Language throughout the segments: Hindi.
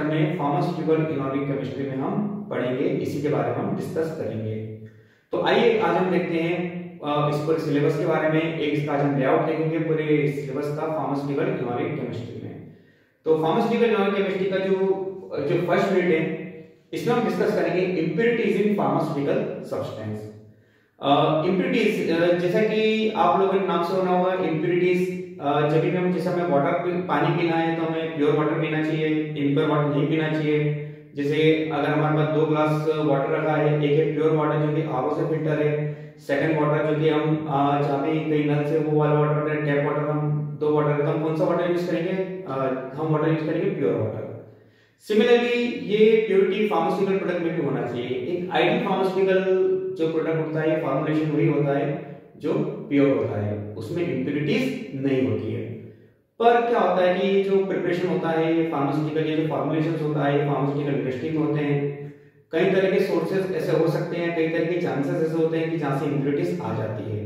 सेक्शन में फार्मास्यूटिकल इनऑर्गेनिक केमिस्ट्री में हम पढ़ेंगे, इसी के बारे में हम डिस्कस करेंगे। तो आइए आज हम देखते हैं इस पूरे सिलेबस के बारे में। एक इसका आज हम लेआउट देखेंगे पूरे सिलेबस का फार्मास्यूटिकल इनऑर्गेनिक केमिस्ट्री में। तो फार्मास्यूटिकल इनऑर्गेनिक केमिस्ट्री का जो फर्स्ट यूनिट है, इसमें हम डिस्कस करेंगे impurities in pharmaceutical substance. Impurities, जैसा कि आप लोगों ने नाम से सुना होगा, इम्प्योरिटीज जब भी हम, जैसे हमें वाटर पानी पीना है तो हमें प्योर वाटर पीना चाहिए, इम्प्योर वाटर नहीं पीना चाहिए। जैसे अगर हमारे पास 2 ग्लास वाटर रखा है, एक है प्योर वाटर जो कि आरओ से फिल्टर है, सेकंड वाटर जो कि हम जहाँ पे कहीं नल से वो वाला वाटर, टैप वाटर, हम 2 वाटर है तो हम कौन सा वाटर यूज करेंगे? हम वाटर यूज करेंगे प्योर वाटर। सिमिलरली ये प्योरिटी फार्मास्यूटिकल प्रोडक्ट में भी होना चाहिए। एक आइडियल फार्मास्यूटिकल जो प्रोडक्ट होता है, फॉर्मुलेशन वही होता है जो प्योर होता है, उसमें इंप्योरिटीज नहीं होती है। पर क्या होता है कि जो प्रिपरेशन होता है ये फार्मास्यूटिकल, ये जो फॉर्मुलेशंस होता है फार्मास्यूटिकल इंडस्ट्री में होते हैं। कई तरह के सोर्सेज ऐसे हो सकते हैं, कई तरह के चांसेस ऐसे होते हैं कि जहां से इंप्योरिटीज आ जाती है।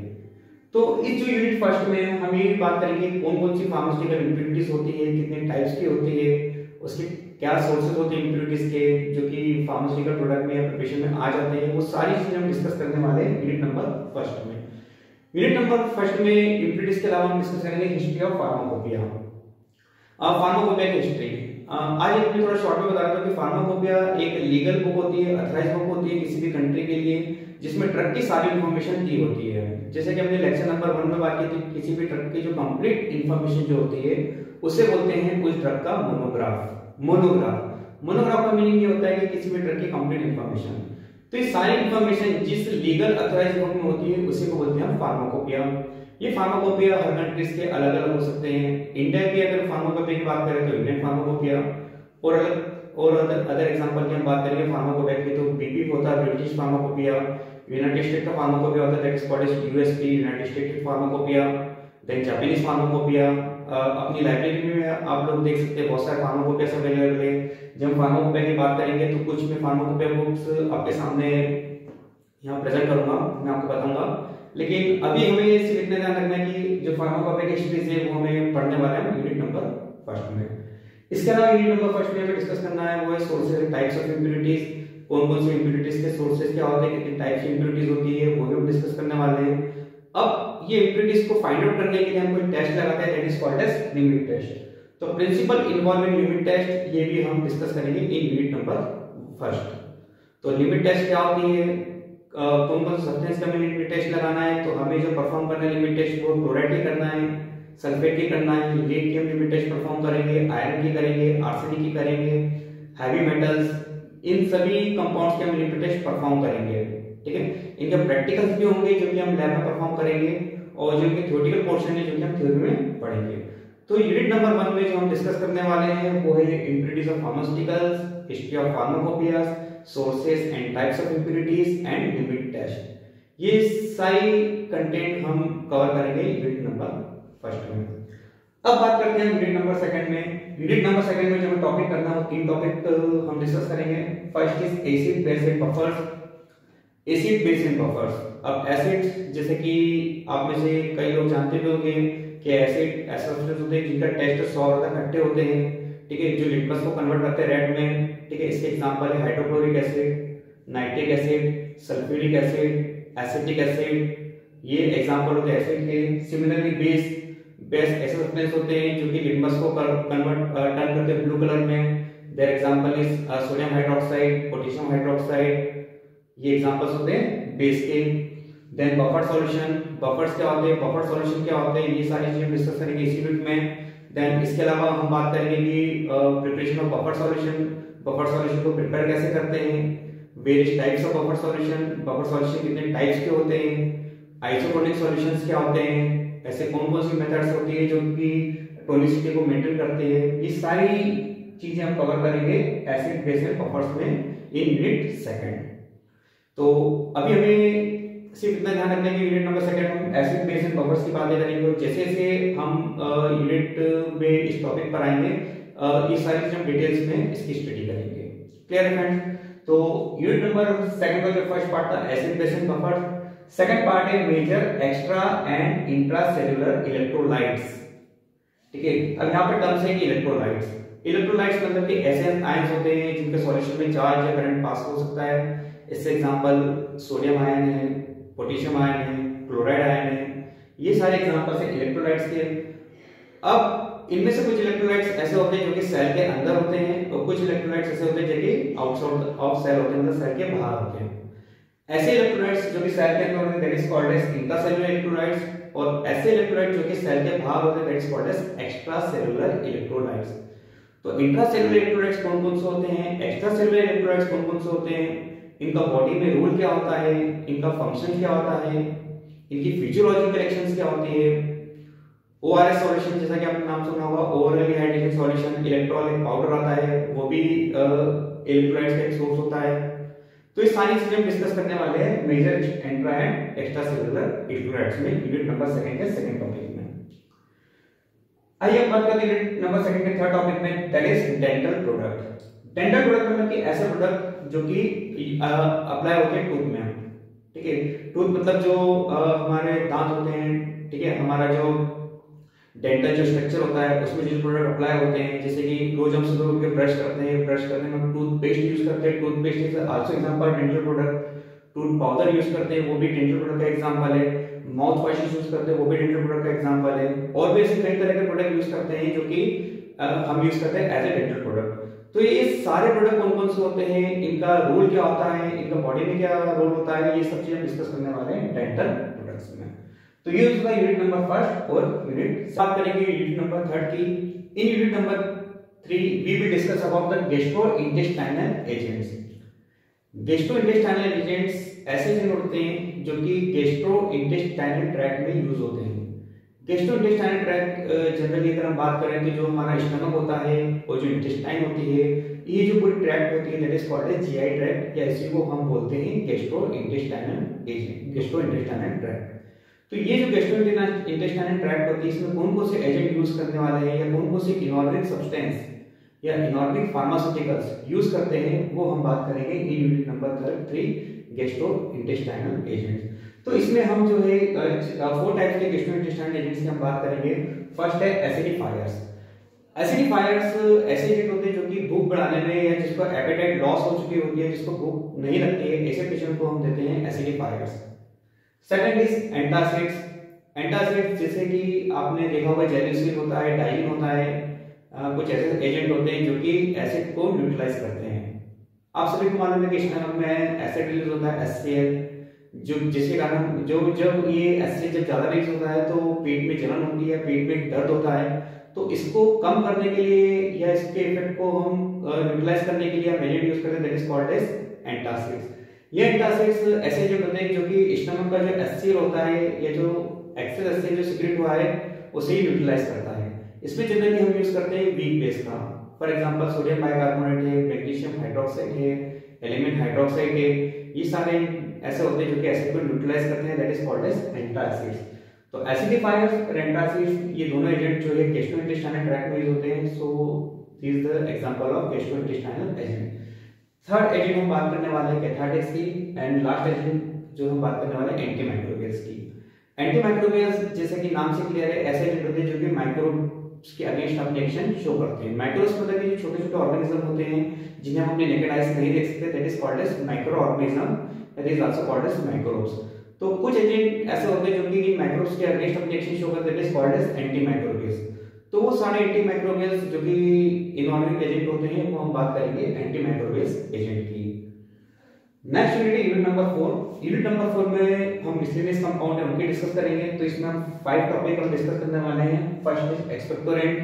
तो इस जो यूनिट फर्स्ट में हम ये बात करेंगे कौन कौन सी फार्मास्यूटिकल इंप्योरिटीज होती है, कितने टाइप्स की होती है, उसके क्या सोर्सेज होते हैं इंप्योरिटीज के जो कि फार्मास्यूटिकल प्रोडक्ट में या प्रिपरेशन में आ जाते हैं। वो सारी चीजें हम डिस्कस करने वाले हैं यूनिट नंबर फर्स्ट में। यूनिट नंबर फर्स्ट में इंप्योरिटीज के अलावा हम डिस्कस करेंगे हिस्ट्री ऑफ फार्माकोपिया। फार्माकोपिया की हिस्ट्री आज मैं थोड़ा शॉर्ट में बता रहा हूं कि फार्माकोपिया एक लीगल बुक होती है, अथराइज बुक होती है किसी भी कंट्री के लिए, जिसमें ड्रग की सारी इंफॉर्मेशन दी होती है। जैसे कि हमने लेक्चर नंबर 1 में बात की थी, किसी भी ड्रग की जो कंप्लीट इंफॉर्मेशन जो होती है उसे बोलते हैं उस ड्रग का मोनोग्राफ का मीनिंग ये होता है कि किसी भी ड्रग की कंप्लीट इंफॉर्मेशन। तो ये सारी इंफॉर्मेशन जिस लीगल अथराइज बुक में होती है उसी को बोलते हैं फार्माकोपिया। ये फार्माकोपिया हर कंट्रीज के अलग अलग हो सकते हैं। इंडिया की अगर फार्माकोपिया की बात करें तो इंडियन फार्माकोपिया, और अदर एग्जांपल की हम बात करेंगे फार्माकोपिया की तो बीपी होता है ब्रिटिश फार्माकोपिया, यूनाइटेड स्टेट का फार्माकोपिया होता है that is called USP United State pharmacopoeia, then Japanese pharmacopoeia. अपनी लाइब्रेरी में आप लोग देख सकते हैं बहुत सारे फार्माकोपिया अवेलेबल है। जब हम फार्माकोपिया की बात करेंगे तो कुछ मैं फार्माकोपिया बुक्स आपके सामने यहाँ प्रेजेंट करूंगा, मैं आपको बताऊंगा। लेकिन अभी हमें सिर्फ इतना ध्यान रखना है कि जो फार्माकोपिया की हिस्ट्री है वो हमें पढ़ने वाले हैं यूनिट नंबर फर्स्ट में। इसके अलावा यूनिट नंबर फर्स्ट में हमें डिस्कस करना है वो है sources and types of impurities. कौन कौन सी इंप्योरिटीज के सोर्सेज क्या होते हैं, कितने टाइप्स की इंप्योरिटीज होती है, वो भी हम डिस्कस करने वाले हैं। अब ये इंप्योरिटीज को फाइंड आउट करने के लिए हम कोई टेस्ट लगाते हैं that is called as limit test. तो प्रिंसिपल इन्वॉल्विंग लिमिट टेस्ट ये भी हम डिस्कस करेंगे इन यूनिट नंबर फर्स्ट। तो लिमिट टेस्ट क्या होती है, कौन कौन से सब्सटेंस का हमें लिमिट टेस्ट लगाना है, तो हमें जो परफॉर्म करना है लिमिट टेस्ट वो क्लोराइड की करना है, सल्फेट की करना है, लीड की हम लिमिट टेस्ट परफॉर्म करेंगे, आयरन की करेंगे, आर्सेनिक की करेंगे, हैवी मेटल्स, इन सभी कंपाउंड्स के हम लिमिट टेस्ट परफॉर्म करेंगे। ठीक है, इनके प्रैक्टिकल्स भी होंगे जो कि हम लैब में परफॉर्म करेंगे, और जो इनके थ्योरेटिकल पोर्शन है जो कि हम थ्योरी में पढ़ेंगे। तो यूनिट नंबर 1 में जो हम डिस्कस करने वाले हैं वो है impurities of pharmaceuticals, history of pharmacopoeias, sources and types of impurities and limit test. ये सारी कंटेंट हम कवर करेंगे यूनिट नंबर फर्स्ट में। अब बात करते हैं यूनिट नंबर सेकंड में। यूनिट नंबर सेकंड में जो हमें टॉपिक करना है वो 3 टॉपिक हम डिस्कस करेंगे। First is acid base and buffers. Acid base and buffers. अब एसिड जैसे कि आप में से कई लोग जानते भी होंगे कि एसिड ऐसे सब्सटेंस होते हैं जिनका टेस्ट सॉर होता है, खट्टे होते हैं। ठीक है, जो लिटमस को कन्वर्ट करते हैं रेड में। ठीक है, इसके एग्जांपल है hydrochloric acid, nitric acid, sulphuric acid, acetic acid. ये एग्जांपल होते हैं एसिड के। सिमिलरली बेस ऐसे सब्सटेंस होते हैं जो कि लिटमस को कन्वर्ट टर्न करते हैं ब्लू कलर में। Their example is sodium hydroxide, potassium hydroxide. ये एग्जांपल्स होते हैं बेस के। Then buffer solution. बफर्स क्या होते हैं, बफर सॉल्यूशन क्या होते हैं, ये सारी चीजें डिस्कस करेंगे इसी यूनिट में। देन इसके अलावा हम बात करेंगे कि preparation of buffer solution, buffer solution को प्रिपेयर कैसे करते हैं, various types of buffer solution, buffer solution कितने टाइप्स के होते हैं, आइसोटोनिक सॉल्यूशंस क्या होते हैं, ऐसे कौन कौन सी मेथड्स होती है जो कि टोनिसिटी को मेंटेन करते हैं। ये सारी चीजें हम कवर करेंगे एसिड बेस एंड बफर्स में इन यूनिट सेकंड। तो अभी हमें सिर्फ इतना ध्यान रखना है कि यूनिट नंबर सेकंड हम एसिड बेस एंड बफर्स की बातें करेंगे, और जैसे जैसे हम यूनिट में इस टॉपिक पर आएंगे ये सारी चीजें हम डिटेल्स में इसकी स्टडी करेंगे। क्लियर है फ्रेंड्स? तो यूनिट नंबर सेकंड का जो फर्स्ट पार्ट था acid base and buffers, second part है major extra and intracellular electrolytes. ठीक है, अब यहाँ पे टर्म्स है कि इलेक्ट्रोलाइट्स। इलेक्ट्रोलाइट्स मतलब कि ऐसे आयंस होते हैं जिनके सॉल्यूशन में चार्ज या करंट पास हो सकता है। इससे एग्जांपल सोडियम आयन है, पोटेशियम आयन है, क्लोराइड आयन है, ये सारे एग्जांपल्स हैं इलेक्ट्रोलाइट्स के। अब इनमें से कुछ इलेक्ट्रोलाइट्स ऐसे होते हैं जो कि सेल के अंदर होते हैं और कुछ इलेक्ट्रोलाइट्स ऐसे होते हैं जो कि आउटसाइड ऑफ सेल होते हैं, मतलब सेल के बाहर होते हैं। ऐसे इलेक्ट्रोलाइट्स जो कि सेल के अंदर होते हैं that is called as intracellular electrolytes, और ऐसे इलेक्ट्रोलाइट्स जो कि सेल के बाहर होते हैं that is called as extracellular electrolytes. तो इंट्रासेल्युलर इलेक्ट्रोलाइट्स कौन-कौन से होते हैं, एक्स्ट्रासेल्युलर इलेक्ट्रोलाइट्स कौन-कौन से होते हैं, इनका बॉडी में रोल क्या होता है, इनका फंक्शन क्या होता है, इनकी फिजियोलॉजिकल एक्शंस क्या होती है। ओआरएस सॉल्यूशन जैसा कि आपने नाम सुना होगा, orally hydrogen solution, electrolyte powder आता है, वो भी इलेक्ट्रोलाइट्स का एक सोर्स होता है। तो ये सारी चीजें हम डिस्कस करने वाले हैं major intra and extracellular electrolytes में यूनिट नंबर 2 के सेकंड टॉपिक में। आइए अब बात करते हैं यूनिट नंबर 2 के थर्ड टॉपिक में, that is dental product. Dental product मतलब कि ऐसे प्रोडक्ट जो कि अप्लाई होते हैं टूथ में, ठीक है। टूथ मतलब जो हमारे दांत होते हैं, ठीक है, हमारा जो डेंटल जो स्ट्रक्चर होता है उसमें जो प्रोडक्ट अप्लाई होते हैं, जैसे कि रोज हम सुबह उठ के ब्रश करते हैं, ब्रश करने में टूथपेस्ट यूज करते हैं, toothpaste is also example dental product. Tooth powder use करते हैं, वो भी डेंटल प्रोडक्ट का एग्जांपल है। माउथ वॉश यूज करते हैं, वो भी डेंटल प्रोडक्ट का एग्जांपल है। और भी ऐसे कई तरह के प्रोडक्ट यूज करते हैं जो कि हम यूज करते हैं एज ए डेंटल प्रोडक्ट। तो ये सारे प्रोडक्ट कौन-कौन से होते हैं, इनका रोल क्या होता है, इनका बॉडी में क्या रोल होता है, ये सब चीजें डिस्कस करने वाले हैं डेंटल प्रोडक्ट्स में। तो ये उसका यूनिट नंबर फर्स्ट और यूनिट बात करेंगे यूनिट नंबर थर्ड की। In unit number 3 we will discuss about the gastrointestinal agents. Gastrointestinal agents ऐसे एजेंट होते हैं जो कि गैस्ट्रोइंटेस्टाइनल ट्रैक्ट में यूज होते हैं। गैस्ट्रोइंटेस्टाइनल ट्रैक्ट जनरली अगर हम बात करें तो जो हमारा स्टमक होता है और जो इंटेस्टाइन होती है, ये जो पूरी ट्रैक्ट होती है that is called as GI tract, या इसी को हम बोलते हैं गैस्ट्रोइंटेस्टाइनल एजेंट, गैस्ट्रोइंटेस्टाइनल ट्रैक्ट। तो ये जो गैस्ट्रोइंटेस्टाइनल ट्रैक्ट होती है इसमें कौन-कौन से एजेंट यूज करने वाले हैं या कौन-कौन से इनऑर्गेनिक सब्सटेंस या इनऑर्गेनिक फार्मास्यूटिकल्स यूज करते हैं, वो हम बात करेंगे in unit number 3 gastrointestinal agents. तो इसमें हम जो है 4 टाइप्स के गैस्ट्रोइंटेस्टाइनल एजेंट्स की हम बात करेंगे। फर्स्ट है एसिडिफायर्स। एसिडिफायर्स ऐसे एजेंट होते हैं जो कि भूख बढ़ाने में या जिसको एपेटाइट लॉस हो चुकी होती है, जिसको भूख नहीं लगती है, ऐसे पेशेंट को हम देते हैं acidifiers. Second is antacids. Antacids जैसे कि आपने देखा होगा जेलिसिन होता है, डाइलिन होता है, कुछ ऐसे एजेंट होते हैं जो कि एसिड को न्यूट्रलाइज करते हैं। आप सभी को मालूम है कि स्टमक में एसिड रिलीज होता है HCl, जो जिसके कारण जब ये एसिड जब ज्यादा रिलीज होता है तो पेट में जलन होती है, पेट में दर्द होता है। तो इसको कम करने के लिए या इसके इफेक्ट को हम न्यूट्रलाइज करने के लिए हम एजेंट यूज करते हैं that is called as antacids. ये एंटासिड्स ऐसे एजेंट होते हैं जो कि स्टमक का जो HCl होता है या जो एक्सेस HCl जो सीक्रेट हुआ है उसे ही न्यूट्रलाइज करता है। इसमें जनरली हम यूज करते हैं वीक बेस का, फॉर एग्जांपल सोडियम बाइकार्बोनेट है, मैग्नीशियम हाइड्रोक्साइड है, एलिमेंट हाइड्रोक्साइड है, ये सारे ऐसे होते हैं जो कि एसिड को न्यूट्रलाइज करते हैं that is called as antacids. तो एसिडिफायर्स और एंटासिड्स ये दोनों एजेंट जो है गैस्ट्रोइंटेस्टाइनल ट्रैक्ट में यूज होते हैं। So this is the example of gastrointestinal agent. Third agent हम बात करने वाले हैं कैथार्टिक्स की, एंड लास्ट एजेंट जो हम बात करने वाले हैं एंटीमाइक्रोबियल्स की। एंटीमाइक्रोबियल्स जैसे कि नाम से क्लियर है, ऐसे एजेंट होते हैं जो कि माइक्रोब्स के अगेंस्ट अपने एक्शन शो करते हैं। माइक्रोब्स मतलब कि जो छोटे-छोटे ऑर्गेनिज्म होते हैं जिन्हें हम अपने नेकेड आईज नहीं देख सकते that is called as micro organism, that is also called as microbes. तो कुछ एजेंट ऐसे होते हैं जो कि माइक्रोब्स के अगेंस्ट अपने एक्शन शो करते हैं that is called as antimicrobials. तो वो सारे एंटीमाइक्रोबियल्स जो कि इनऑर्गेनिक एजेंट होते हैं वो हम बात करेंगे एंटीमाइक्रोबियल्स एजेंट की। Next unit number 4। Unit number 4 में हम मिसलेनियस कंपाउंड है उनके डिस्कस करेंगे। तो इसमें हम 5 टॉपिक हम डिस्कस करने वाले हैं। First is expectorant.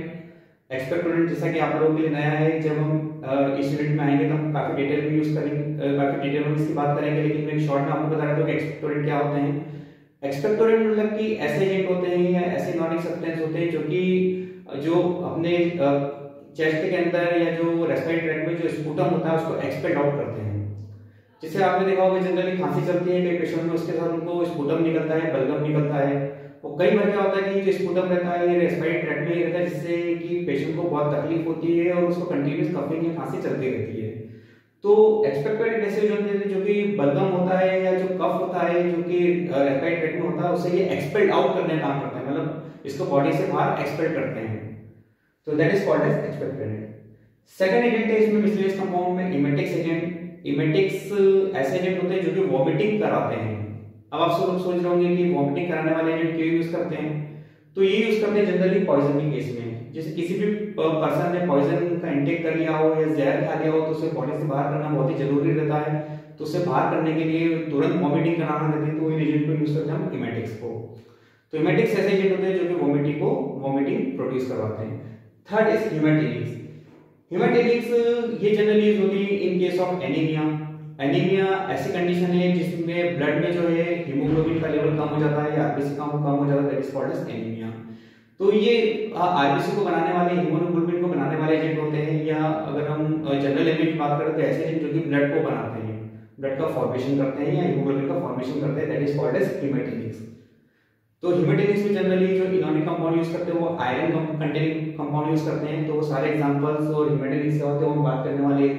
एक्सपेक्टोरेंट जैसा कि आप लोगों के लिए नया है, जब हम इस यूनिट में आएंगे तो हम काफी डिटेल में यूज करेंगे, काफी डिटेल में इसकी बात करेंगे, लेकिन मैं एक शॉर्ट में आपको बता रहा हूं कि एक्सपेक्टोरेंट क्या होते हैं। एक्सपेक्टोरेंट मतलब कि ऐसे एजेंट होते हैं या ऐसे इनऑर्गेनिक सब्सटेंस होते हैं जो कि जो अपने चेस्ट के अंदर या जो रेस्पिरेटरी ट्रैक्ट में जो स्पूटम होता है उसको एक्सपेल आउट करते हैं। जैसे आपने देखा होगा जनरली खांसी चलती है कई पेशेंट में, उसके साथ उनको स्पूटम निकलता है, बलगम निकलता है। और कई बार क्या होता है कि जो स्पूटम रहता है ये रेस्पिरेटरी ट्रैक्ट में ही रहता है, जिससे कि पेशेंट को बहुत तकलीफ होती है और उसको कंटीन्यूअस कफिंग या खांसी चलती रहती है। तो एक्सपेक्टोरेंट ऐसे जो कि बलगम होता है या जो कफ होता है जो कि रेस्पिरेटरी ट्रैक्ट में होता है उसे ये एक्सपेल्ड आउट करने का काम करते हैं, मतलब इसको बॉडी से बाहर एक्सपेल करते हैं। तो that is called as expectorant. Second agent है इसमें मिसलेनियस कंपाउंड में इमेटिक्स एजेंट। इमेटिक्स ऐसे एजेंट होते हैं जो कि वॉमिटिंग कराते हैं। अब आप सब लोग सोच रहे होंगे कि वॉमिटिंग कराने वाले एजेंट क्यों यूज करते हैं, तो ये यूज करते हैं जनरली पॉइजन के केस में। जैसे किसी भी पर्सन ने पॉइजन का इंटेक कर लिया हो या जहर खा लिया हो तो उसे बॉडी से बाहर करना बहुत ही जरूरी रहता है, तो उसे बाहर करने के लिए तुरंत वॉमिटिंग कराना रहती है, तो इन एजेंट को यूज करते हैं हम इमेटिक्स को। तो इमेटिक्स ऐसे एजेंट होते हैं जो कि वॉमिटिंग प्रोड्यूस करवाते हैं। Third is हेमाटिलिक्स। हेमाटिलिक्स ये जनरली यूज होती है in case of anaemia. Anaemia ऐसी कंडीशन है जिसमें ब्लड में जो है हीमोग्लोबिन का लेवल कम हो जाता है या आरबीसी कम हो जाता है, that is called as anaemia. तो ये आरबीसी को बनाने वाले, हीमोग्लोबिन को बनाने वाले एजेंट होते हैं, या अगर हम जनरल लैंग्वेज में बात करें तो ऐसे एजेंट जो कि ब्लड को बनाते हैं, ब्लड का फॉर्मेशन करते हैं या हीमोग्लोबिन का फॉर्मेशन करते हैं, दैट इज कॉल्ड एज हेमाटिलिक्स। तो हेमाटिलिक्स में जनरली जो इनॉर्गेनिक कंपाउंड यूज करते हैं वो आयरन कंटेनिंग कंपाउंड यूज करते हैं। तो वो सारे एग्जांपल्स और हेमाटिलिक्स क्या होते हैं वो बात करने वाले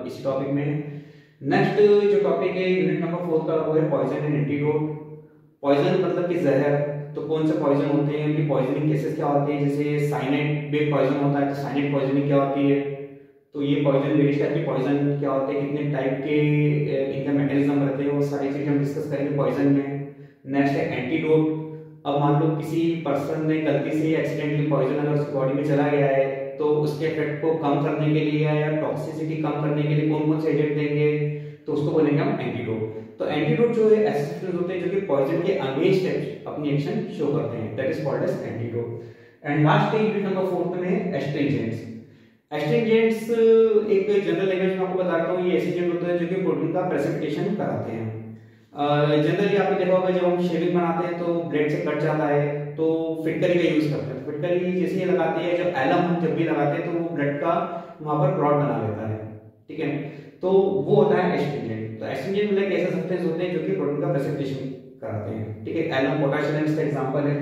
इस टॉपिक में। नेक्स्ट जो टॉपिक है यूनिट नंबर 4 का वो है पॉइजन एंड एंटीडोट। पॉइजन मतलब कि जहर, तो कौन से पॉइजन होते हैं, उनकी पॉइजनिंग केसेस क्या होते हैं। जैसे साइनाइड बेस्ड पॉइजन होता है, तो साइनाइड पॉइजनिंग क्या होती है, तो ये पॉइजन वेरियस टाइप के पॉइजन क्या होते हैं, कितने टाइप के इनका मैकेनिज्म रहते हैं, वो सारी चीजें हम डिस्कस करेंगे पॉइजन में। नेक्स्ट है एंटीडोट। अब मान लो किसी पर्सन ने गलती से एक्सीडेंटली पॉइजन अगर उसकी बॉडी में चला गया है, तो उसके इफेक्ट को कम करने के लिए या टॉक्सिसिटी कम करने के लिए कौन कौन से एजेंट देंगे, तो उसको बोलेंगे हम एंटीडोट। तो एंटीडोट जो है ऐसे सब्सटेंस होते हैं जो कि पॉइजन के अगेंस्ट अपनी एक्शन शो करते हैं, that is called as antidote. And last है यूनिट नंबर 4 में एस्ट्रिंजेंट्स। एस्ट्रिंजेंट्स एक जनरल लैंग्वेज में आपको बताता हूँ, ये ऐसे एजेंट होते हैं जो कि प्रोटीन का प्रेसिपिटेशन कराते हैं। जनरली आपने देखा होगा जब हम शेविंग बनाते हैं तो ब्लेड से कट जाता है, तो फिटकरी का यूज करते हैं। फिटकरी जैसे ही लगाते हैं, जब एलम हम जब भी लगाते हैं तो वो ब्लड का वहां पर क्लॉट बना लेता है, ठीक है, तो वो होता है एस्ट्रिंजेंट। तो एस्ट्रिंजेंट मतलब ऐसे सब्सटेंस होते हैं जो कि प्रोटीन का प्रेसिपिटेशन कराते हैं, ठीक है। एलम पोटेशियम इसका एग्जांपल है।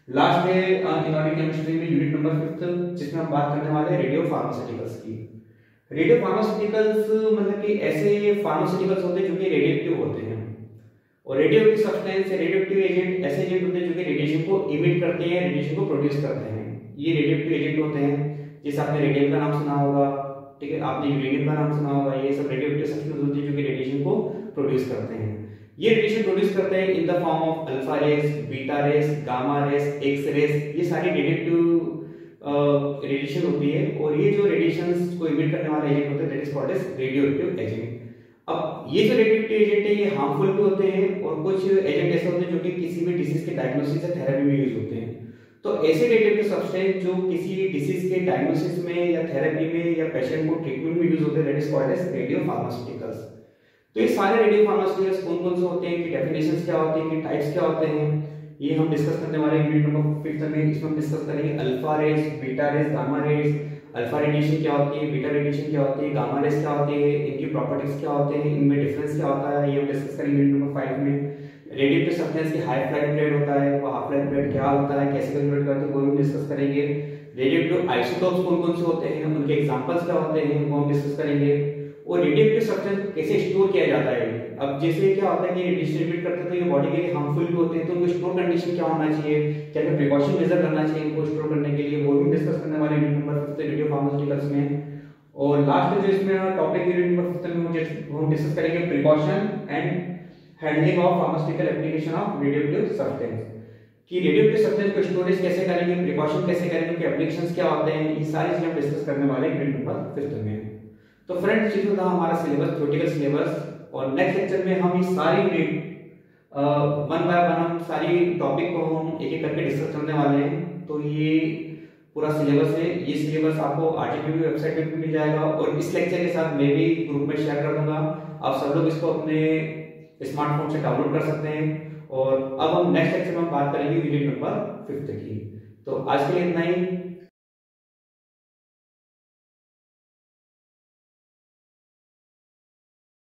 लास्ट है इनऑर्गेनिक केमिस्ट्री में यूनिट नंबर 5 जिसमें हम बात करने वाले हैं रेडियो फार्मास्यूटिकल्स की। रेडियो फार्मास्यूटिकल्स मतलब कि ऐसे फार्मास्यूटिकल्स होते हैं जो कि रेडियोएक्टिव होते हैं, और रेडियोएक्टिव सब्सटेंस रेडियोएक्टिव एजेंट ऐसे एजेंट होते हैं जो कि रेडिएशन को इमिट करते हैं, रेडिएशन को प्रोड्यूस करते हैं। ये रेडियोएक्टिव एजेंट होते हैं, जैसे आपने रेडियम का नाम सुना होगा, ठीक है, आपने यूरेनियम का नाम सुना होगा। ये सब रेडियोएक्टिव सब्सटेंस होते हैं जो कि रेडिएशन को प्रोड्यूस करते हैं। ये रेडिएशन प्रोड्यूस करते हैं in the form of alpha rays, beta rays, gamma rays, X rays. ये सारी रेडियोएक्टिव रेडिएशन होती है, और ये जो रेडिएशंस को इमिट करने वाले एजेंट होते हैं that is called as radioactive agent. अब ये जो रेडियोएक्टिव एजेंट है ये हार्मफुल भी होते हैं, और कुछ एजेंट ऐसे होते हैं जो कि किसी भी डिसीज के डायग्नोसिस या थेरेपी में यूज होते हैं। तो ऐसे रेडियोएक्टिव सब्सटेंस जो किसी डिसीज के डायग्नोसिस में या थेरेपी में या पेशेंट को ट्रीटमेंट में यूज होते हैं that is called as radio pharmaceuticals. तो ये सारे रेडियो फार्मास्यूटिकल्स कौन कौन से होते हैं, कि डेफिनेशंस क्या होती हैं, कि टाइप्स क्या होते हैं, ये हम डिस्कस करने वाले हैं यूनिट नंबर 5 में। इसमें हम डिस्कस करेंगे alpha rays, beta rays, gamma rays. Alpha radiation क्या होती है, बीटा रेडिएशन क्या होती है, गामा रेस क्या होती है, इनकी प्रॉपर्टीज क्या होते हैं, इनमें डिफरेंस क्या होता है, ये हम डिस्कस करेंगे यूनिट नंबर 5 में। रेडियोएक्टिव सब्सटेंस की हाई फ्लाइट पीरियड होता है, वो हाफ लाइफ पीरियड क्या होता है, कैसे कैलकुलेट करते हैं, वो हम डिस्कस करेंगे। रेडियोएक्टिव आइसोटोप्स कौन कौन से होते हैं, उनके एग्जांपल्स क्या होते हैं, वो हम डिस्कस करेंगे। और रेडियोएक्टिव सब्सटेंस कैसे स्टोर किया जाता है। अब जैसे क्या होता है कि डिस्ट्रीब्यूट करते हैं तो ये बॉडी के लिए हार्मफुल भी होते हैं, तो उनको स्टोर कंडीशन क्या होना चाहिए, क्या क्या प्रिकॉशन मेजर करना चाहिए इनको स्टोर करने के लिए, वो भी डिस्कस करने वाले यूनिट नंबर 5 रेडियो फार्मास्यूटिकल्स में। और लास्ट जो इसमें टॉपिक यूनिट नंबर 5 में हम डिस्कस करेंगे precaution and handling of pharmaceutical application of radioactive substance, कि रेडियोएक्टिव सब्सटेंस को स्टोरेज कैसे करेंगे, प्रिकॉशन कैसे करेंगे, उनके एप्लीकेशंस क्या होते हैं, ये सारी चीजें हम डिस्कस करने वाले यूनिट नंबर 5 में। तो फ्रेंड्स ये था हमारा सिलेबस, थ्योरेटिकल सिलेबस, और नेक्स्ट लेक्चर में हम ये सारी यूनिट 1 बाय 1 हम सारी टॉपिक को हम एक एक करके डिस्कस करने वाले हैं। तो ये पूरा सिलेबस है, ये सिलेबस आपको आरटीपी वेबसाइट पे भी मिल जाएगा, और इस लेक्चर के साथ मैं भी ग्रुप में शेयर कर दूंगा, आप सब लोग इसको अपने स्मार्टफोन से डाउनलोड कर सकते हैं। और अब हम नेक्स्ट लेक्चर में बात करेंगे यूनिट नंबर 5 की। तो आज के लिए इतना ही।